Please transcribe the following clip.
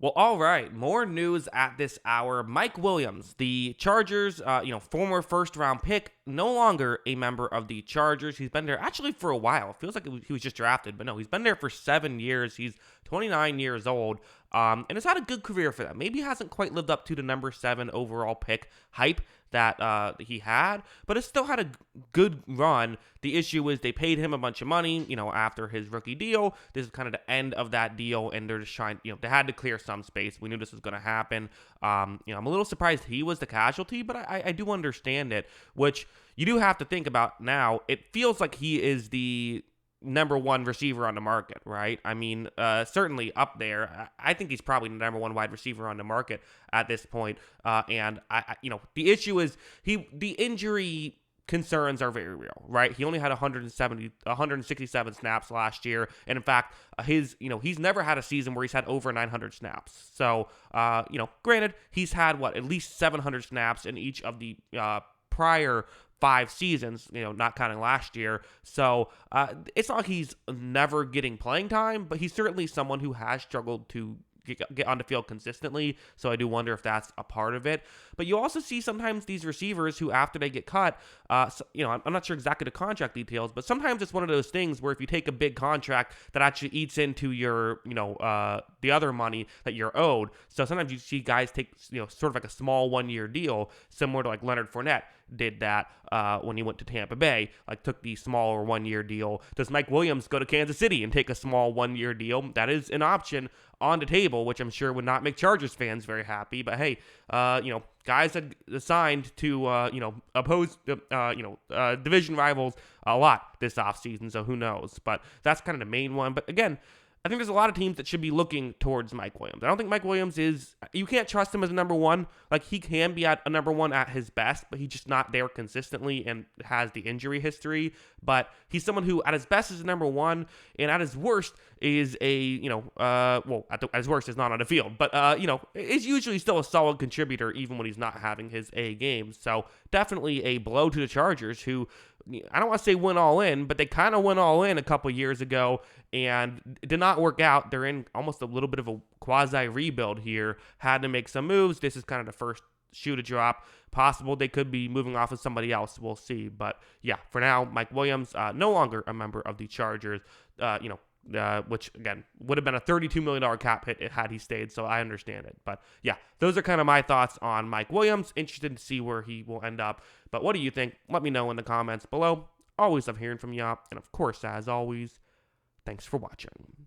Well, all right. More news at this hour. Mike Williams, the Chargers, former first round pick, no longer a member of the Chargers. He's been there actually for a while. It feels like he was just drafted, but no, he's been there for 7 years. He's 29 years old, and has had a good career for them. Maybe hasn't quite lived up to the number 7 overall pick hype that he had, but it's still had a good run. The issue is they paid him a bunch of money, after his rookie deal. This is kind of the end of that deal, and they're just trying, they had to clear some space. We knew this was going to happen. I'm a little surprised he was the casualty, but I do understand it, which you do have to think about now. It feels like he is the number one receiver on the market, right? I mean, certainly up there. I think he's probably the number one wide receiver on the market at this point. And the issue is the injury concerns are very real, right? He only had 167 snaps last year, and in fact, he's never had a season where he's had over 900 snaps. So, granted, he's had at least 700 snaps in each of the prior 5 seasons, not counting last year. So it's not like he's never getting playing time, but he's certainly someone who has struggled to get on the field consistently. So I do wonder if that's a part of it. But you also see sometimes these receivers who, after they get cut, I'm not sure exactly the contract details, but sometimes it's one of those things where if you take a big contract that actually eats into your, the other money that you're owed. So sometimes you see guys take, sort of like a small 1-year deal, similar to like Leonard Fournette did that when he went to Tampa Bay, took the smaller 1-year deal. Does Mike Williams go to Kansas City and take a small 1-year deal? That is an option on the table, which I'm sure would not make Chargers fans very happy. But hey, guys had assigned to oppose division rivals a lot this offseason, so who knows? But that's kind of the main one. But again, I think there's a lot of teams that should be looking towards Mike Williams. I don't think Mike Williams you can't trust him as a number one. He can be at a number one at his best, but he's just not there consistently and has the injury history. But he's someone who at his best is a number one, and at his worst is at his worst is not on the field, but is usually still a solid contributor even when he's not having his A game. So definitely a blow to the Chargers, who I don't want to say went all in, but they kind of went all in a couple years ago and it did not work out. They're in almost a little bit of a quasi rebuild here. Had to make some moves. This is kind of the first shoe to drop. Possible they could be moving off of somebody else. We'll see. But yeah, for now, Mike Williams, no longer a member of the Chargers. Which again would have been a $32 million cap hit had he stayed. So I understand it. But yeah, those are kind of my thoughts on Mike Williams. Interested to see where he will end up. But what do you think? Let me know in the comments below. Always love hearing from you. And of course, as always, thanks for watching.